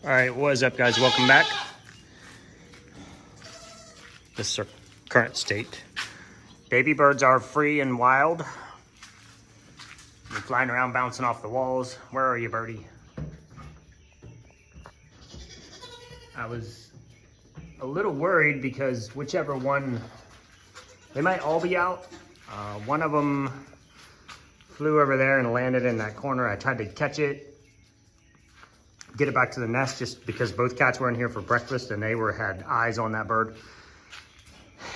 All right, what is up, guys? Welcome back. This is our current state. Baby birds are free and wild. They're flying around, bouncing off the walls. Where are you, birdie? I was a little worried because whichever one, they might all be out. One of them flew over there and landed in that corner. I tried to catch it, get it back to the nest, just because both cats were in here for breakfast and they had eyes on that bird.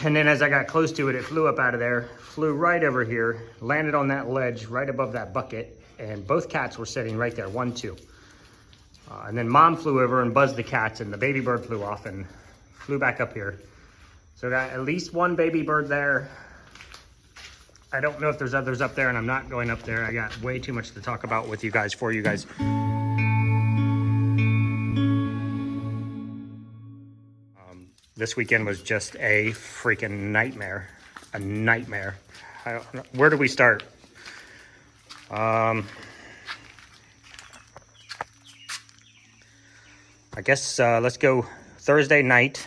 And then as I got close to it, it flew up out of there, flew right over here, landed on that ledge right above that bucket, and both cats were sitting right there, 1, 2. And then mom flew over and buzzed the cats, and the baby bird flew off and flew back up here. So I got at least one baby bird there. I don't know if there's others up there, and I'm not going up there. I got way too much to talk about with you guys, for you guys. This weekend was just a freaking nightmare. A nightmare. Where do we start? I guess let's go Thursday night.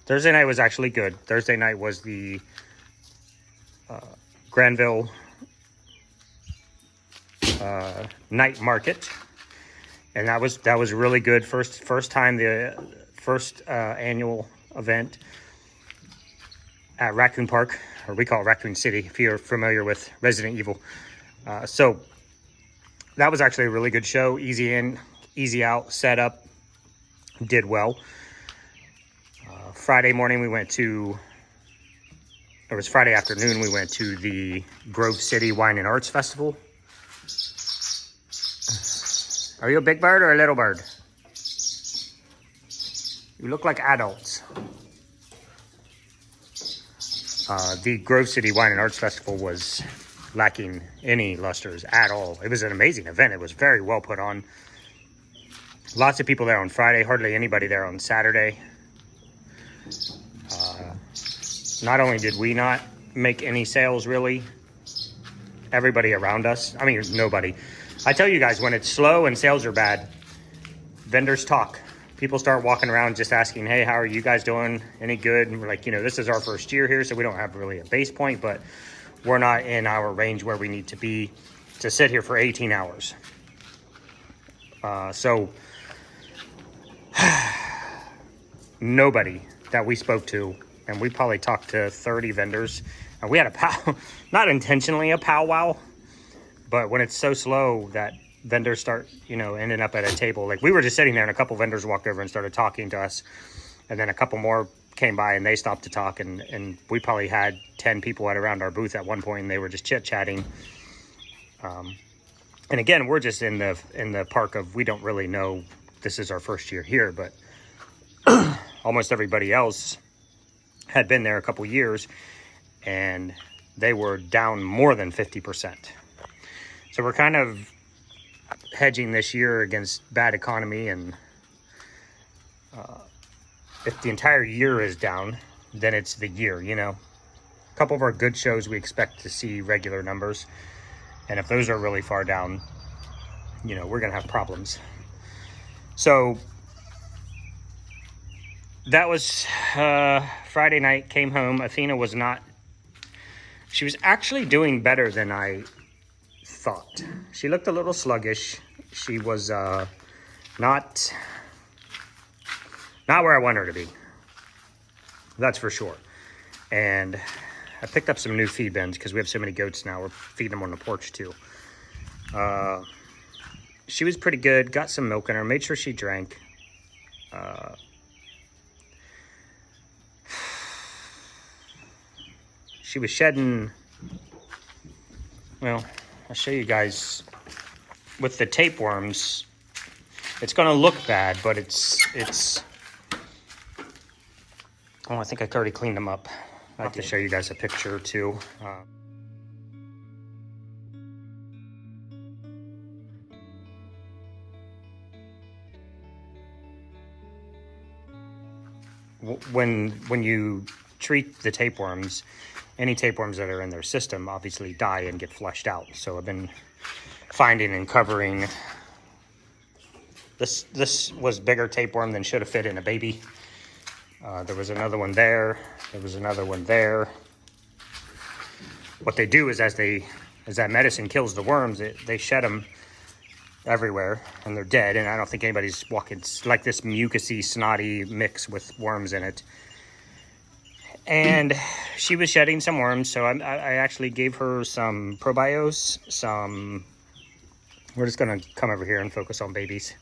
Thursday night was actually good. Thursday night was the Granville night market, and that was really good. First time, the first annual event at Raccoon Park, or we call it Raccoon City if you're familiar with Resident Evil. So that was actually a really good show. Easy in, easy out, set up, did well. Friday morning we went to, it was Friday afternoon, we went to the Grove City Wine and Arts Festival. Are you a big bird or a little bird? You look like adults. The Grove City Wine and Arts Festival was lacking any lusters at all. It was an amazing event. It was very well put on. Lots of people there on Friday, hardly anybody there on Saturday. Not only did we not make any sales, really, everybody around us, I mean, nobody. I tell you guys, when it's slow and sales are bad, vendors talk. People start walking around just asking, hey, how are you guys doing? Any good? And we're like, this is our first year here, so we don't have really a base point, but we're not in our range where we need to be to sit here for 18 hours. So nobody that we spoke to, and we probably talked to 30 vendors, and we had a not intentionally a powwow, but when it's so slow that vendors start, ending up at a table. Like, we were just sitting there and a couple vendors walked over and started talking to us. And then a couple more came by and they stopped to talk. And we probably had 10 people at around our booth at one point, and they were just chit-chatting. And again, we're just in the park of, we don't really know, this is our first year here, but almost everybody else had been there a couple years, and they were down more than 50%. So we're kind of hedging this year against bad economy, and if the entire year is down, then it's the year. A couple of our good shows we expect to see regular numbers, and if those are really far down, we're gonna have problems. So that was Friday night. Came home. Athena was not, she was actually doing better than I thought. She looked a little sluggish. She was not where I want her to be. That's for sure. And I picked up some new feed bins because we have so many goats now. We're feeding them on the porch too. She was pretty good. Got some milk in her. Made sure she drank. She was shedding. Well, I'll show you guys with the tapeworms. It's going to look bad, but it's. Oh, I think I already cleaned them up. I have to show you guys a picture too. When you treat the tapeworms, any tapeworms that are in their system obviously die and get flushed out. So I've been finding and covering This was bigger tapeworm than should have fit in a baby. There was another one there. There was another one there. What they do is as that medicine kills the worms, they shed them everywhere and they're dead. And I don't think anybody's walking like this mucusy, snotty mix with worms in it. And she was shedding some worms, so I actually gave her some probios, we're just gonna come over here and focus on babies.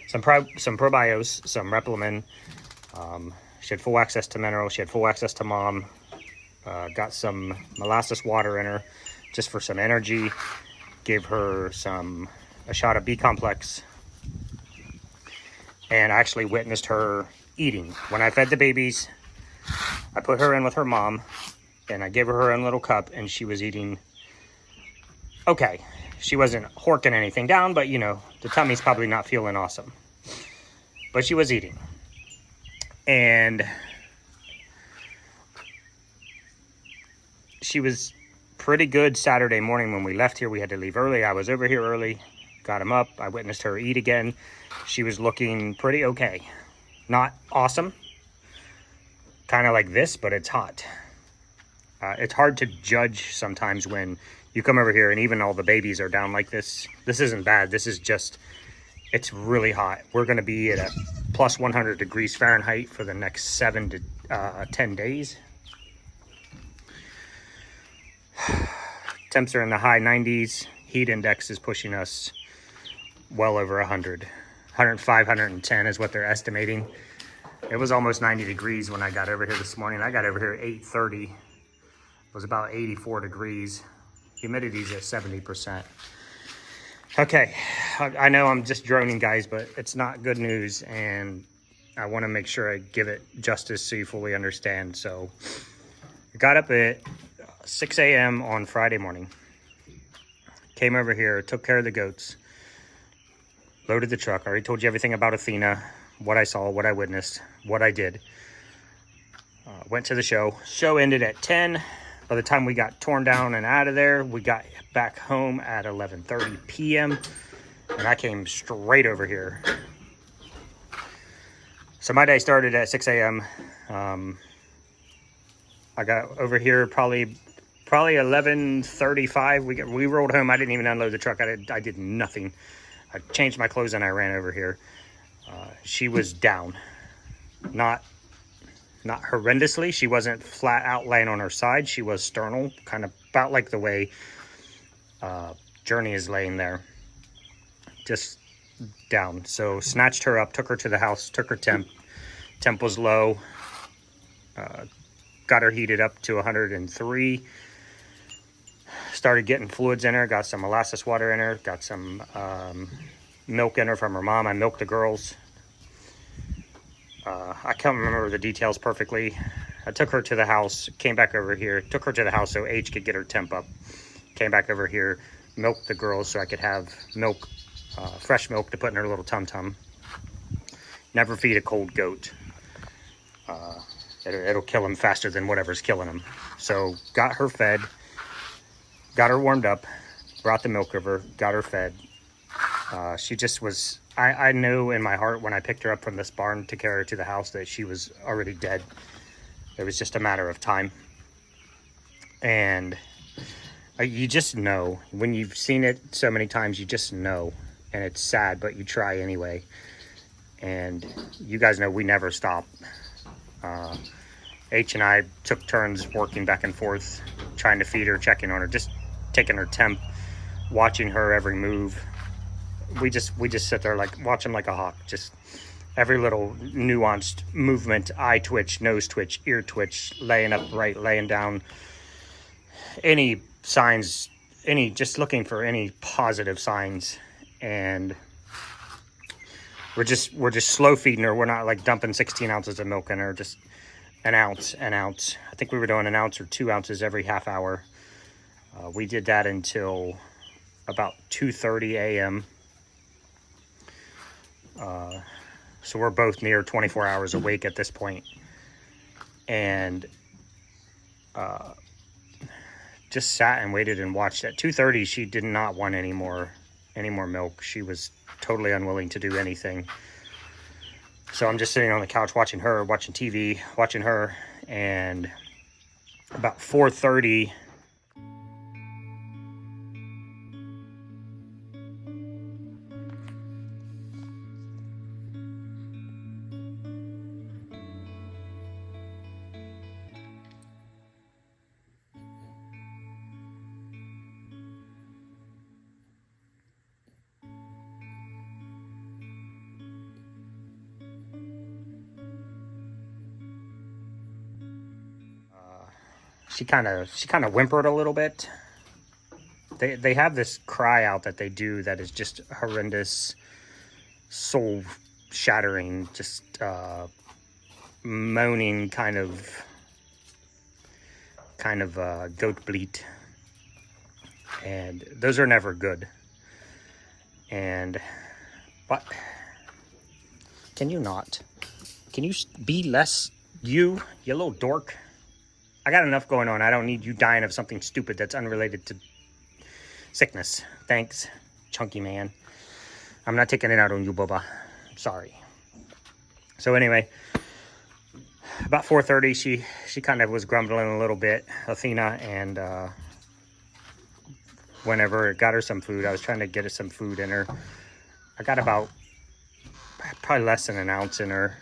Some probios, some Replimon. She had full access to mineral. She had full access to mom. Got some molasses water in her just for some energy. Gave her a shot of B complex. And I actually witnessed her eating. When I fed the babies, I put her in with her mom and I gave her own little cup and she was eating okay. She wasn't horking anything down, but you know, the tummy's probably not feeling awesome. But she was eating. And she was pretty good Saturday morning when we left here. We had to leave early. I was over here early, got him up. I witnessed her eat again. She was looking pretty okay. Not awesome. Kind of like this, but it's hot. It's hard to judge sometimes when you come over here and even all the babies are down like this. This isn't bad. This is just, it's really hot. We're going to be at a plus 100 degrees Fahrenheit for the next 7 to 10 days. Temps are in the high 90s. Heat index is pushing us well over 100. 105, 110 is what they're estimating. It was almost 90 degrees when I got over here this morning. I got over here at 8:30. It was about 84 degrees. Humidity's at 70%. Okay, I know I'm just droning, guys, but it's not good news, and I want to make sure I give it justice so you fully understand. So I got up at 6 a.m. on Friday morning. Came over here, took care of the goats, loaded the truck. I already told you everything about Athena, what I saw, what I witnessed, what I did. Went to the show. Show ended at 10. By the time we got torn down and out of there, we got back home at 11:30 p.m. and I came straight over here. So my day started at 6 a.m. I got over here probably 11:35. We rolled home. I didn't even unload the truck. I did nothing. I changed my clothes and I ran over here. She was down, not horrendously. She wasn't flat out laying on her side. She was sternal, kind of about like the way Journey is laying there, just down. So snatched her up, took her to the house, took her temp. Temp was low. Got her heated up to 103. Started getting fluids in her. Got some molasses water in her. Got some milk in her from her mom. I milked the girls. I can't remember the details perfectly. I took her to the house, came back over here, took her to the house so H could get her temp up. Came back over here, milked the girls so I could have milk, fresh milk to put in her little tum-tum. Never feed a cold goat. It'll kill them faster than whatever's killing them. So got her fed, got her warmed up, brought the milk over, got her fed. She just was, I knew in my heart when I picked her up from this barn to carry her to the house that she was already dead. It was just a matter of time. And you just know, when you've seen it so many times, you just know. And it's sad, but you try anyway. And you guys know we never stop. H and I took turns working back and forth, trying to feed her, checking on her, just taking her temp, watching her every move. We just sit there like watching like a hawk, just every little nuanced movement, eye twitch, nose twitch, ear twitch, laying upright, laying down, any signs, just looking for any positive signs. And we're just slow feeding her. We're not like dumping 16 ounces of milk in her, just an ounce. I think we were doing an ounce or 2 ounces every half hour. We did that until about 2:30 a.m. So we're both near 24 hours awake at this point. And just sat and waited and watched. At 2:30, she did not want any more any more milk. She was totally unwilling to do anything. So I'm just sitting on the couch watching her, watching TV, watching her, and about 4:30, she kind of whimpered a little bit. They have this cry out that they do that is just horrendous, soul shattering, just moaning kind of goat bleat, and those are never good. And but can you be less you little dork? I got enough going on. I don't need you dying of something stupid that's unrelated to sickness. Thanks, chunky man. I'm not taking it out on you, Bubba. Sorry. So anyway, about 4:30, she kind of was grumbling a little bit, Athena, and whenever got her some food, I was trying to get her some food in her. I got about probably less than an ounce in her.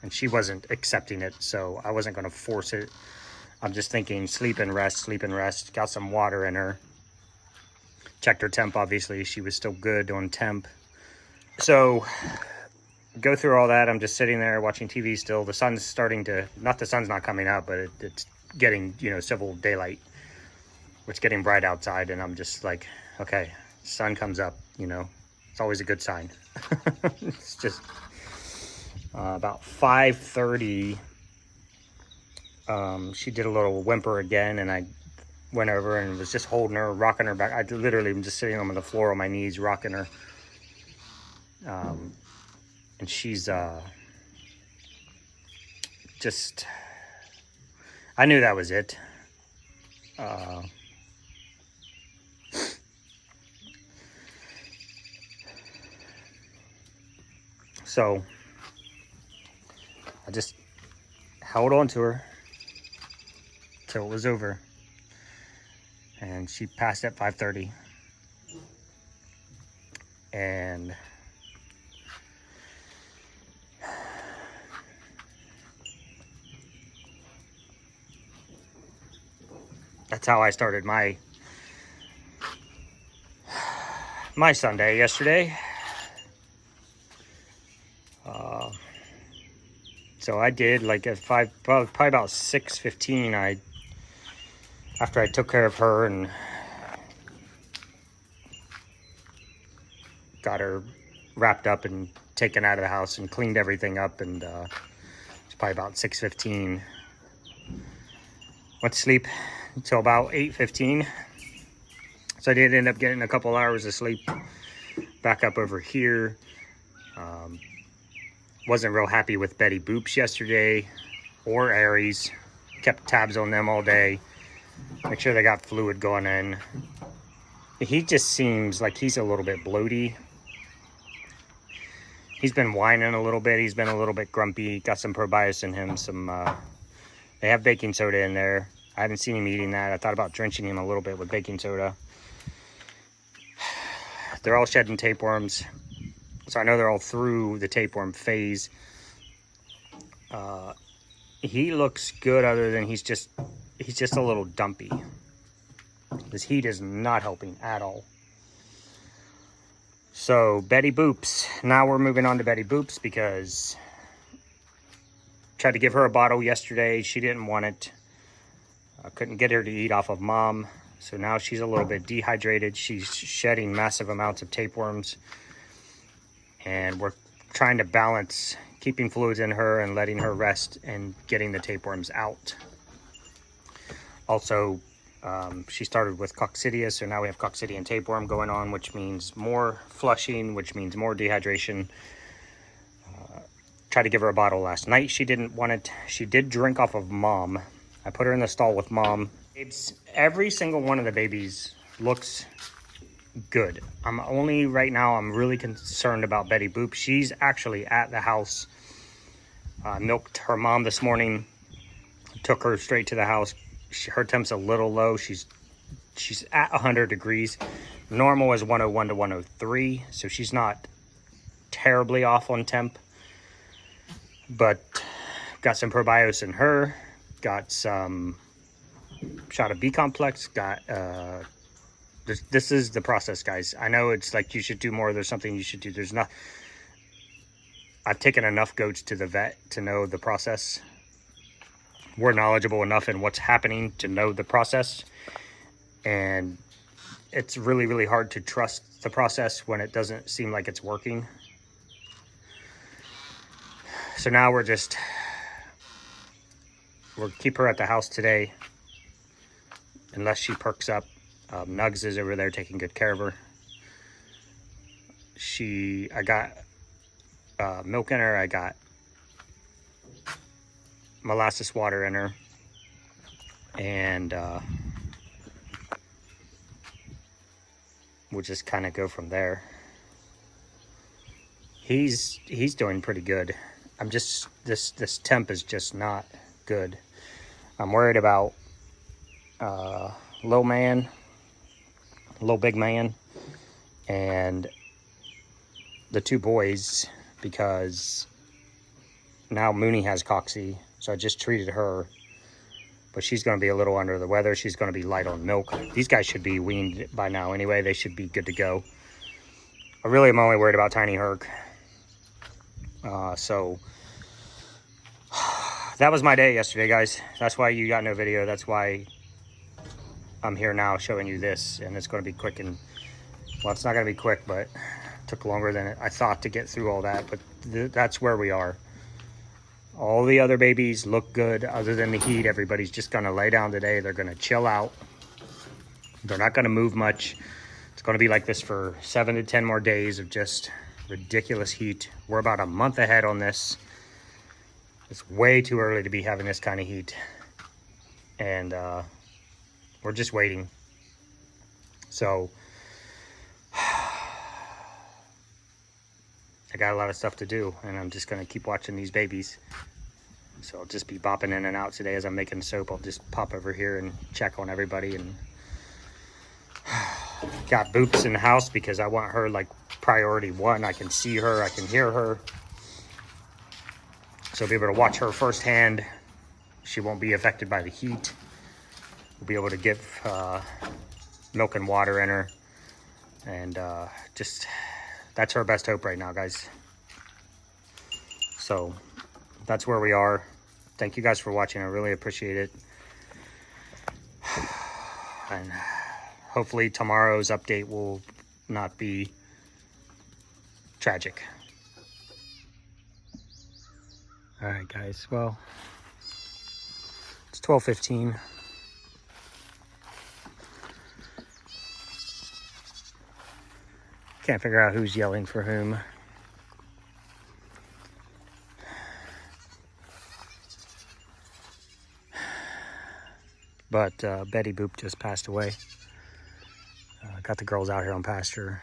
And she wasn't accepting it, so I wasn't going to force it. I'm just thinking sleep and rest, sleep and rest. Got some water in her. Checked her temp, obviously. She was still good on temp. So, go through all that. I'm just sitting there watching TV still. The sun's starting to, the sun's not coming out, but it's getting, civil daylight. It's getting bright outside, and I'm just like, okay, sun comes up, It's always a good sign. It's just... about 5:30, she did a little whimper again, and I went over and was just holding her, rocking her back. I literally am just sitting on the floor on my knees, rocking her. And she's just, I knew that was it. So I just held on to her till it was over, and she passed at 5:30, and that's how I started my Sunday yesterday. So I did like at probably about 6:15. After I took care of her and got her wrapped up and taken out of the house and cleaned everything up, and it's probably about 6:15. Went to sleep until about 8:15. So I did end up getting a couple hours of sleep. Back up over here. Wasn't real happy with Betty Boops yesterday, or Aries. Kept tabs on them all day. Make sure they got fluid going in. He just seems like he's a little bit bloaty. He's been whining a little bit. He's been a little bit grumpy. Got some probios in him. They have baking soda in there. I haven't seen him eating that. I thought about drenching him a little bit with baking soda. They're all shedding tapeworms. So I know they're all through the tapeworm phase. He looks good, other than he's just a little dumpy. This heat is not helping at all. So Betty Boops. Now we're moving on to Betty Boops, because tried to give her a bottle yesterday. She didn't want it. I couldn't get her to eat off of Mom. So now she's a little bit dehydrated. She's shedding massive amounts of tapeworms. And we're trying to balance keeping fluids in her and letting her rest and getting the tapeworms out. Also, she started with coccidia, so now we have coccidian tapeworm going on, which means more flushing, which means more dehydration. Tried to give her a bottle last night. She didn't want it. She did drink off of Mom. I put her in the stall with Mom. Every single one of the babies looks good. Right now, I'm really concerned about Betty Boop. She's actually at the house. Milked her mom this morning, took her straight to the house. Her temp's a little low. She's at 100 degrees. Normal is 101 to 103, so she's not terribly off on temp. But got some probios in her, got some shot of B complex, got this is the process, guys. I know it's like you should do more, there's something you should do. There's not, I've taken enough goats to the vet to know the process. We're knowledgeable enough in what's happening to know the process, and it's really, really hard to trust the process when it doesn't seem like it's working. So now we'll keep her at the house today unless she perks up. Nugs is over there taking good care of her. I got milk in her, I got molasses water in her, and we'll just kind of go from there. He's doing pretty good. I'm just, this temp is just not good. I'm worried about little big man, and the two boys, because now Mooney has Coxie, so I just treated her, but she's going to be a little under the weather. She's going to be light on milk. These guys should be weaned by now anyway. They should be good to go. I really am only worried about Tiny Herc. So that was my day yesterday, guys. That's why you got no video. That's why I'm here now showing you this, and it's going to be quick. And well, it's not going to be quick, but it took longer than I thought to get through all that. But that's where we are. All the other babies look good other than the heat. Everybody's just going to lay down today. They're going to chill out. They're not going to move much. It's going to be like this for 7 to 10 more days of just ridiculous heat. We're about a month ahead on this. It's way too early to be having this kind of heat. And we're just waiting. So I got a lot of stuff to do, and I'm just going to keep watching these babies. So I'll just be bopping in and out today as I'm making soap. I'll just pop over here and check on everybody. And got Boops in the house because I want her like priority one. I can see her, I can hear her. So I'll be able to watch her firsthand. She won't be affected by the heat. We'll be able to give milk and water in her. And just, that's our best hope right now, guys. So that's where we are. Thank you guys for watching. I really appreciate it. And hopefully tomorrow's update will not be tragic. All right, guys. Well, it's 12:15. Can't figure out who's yelling for whom. But Betty Boop just passed away. Got the girls out here on pasture.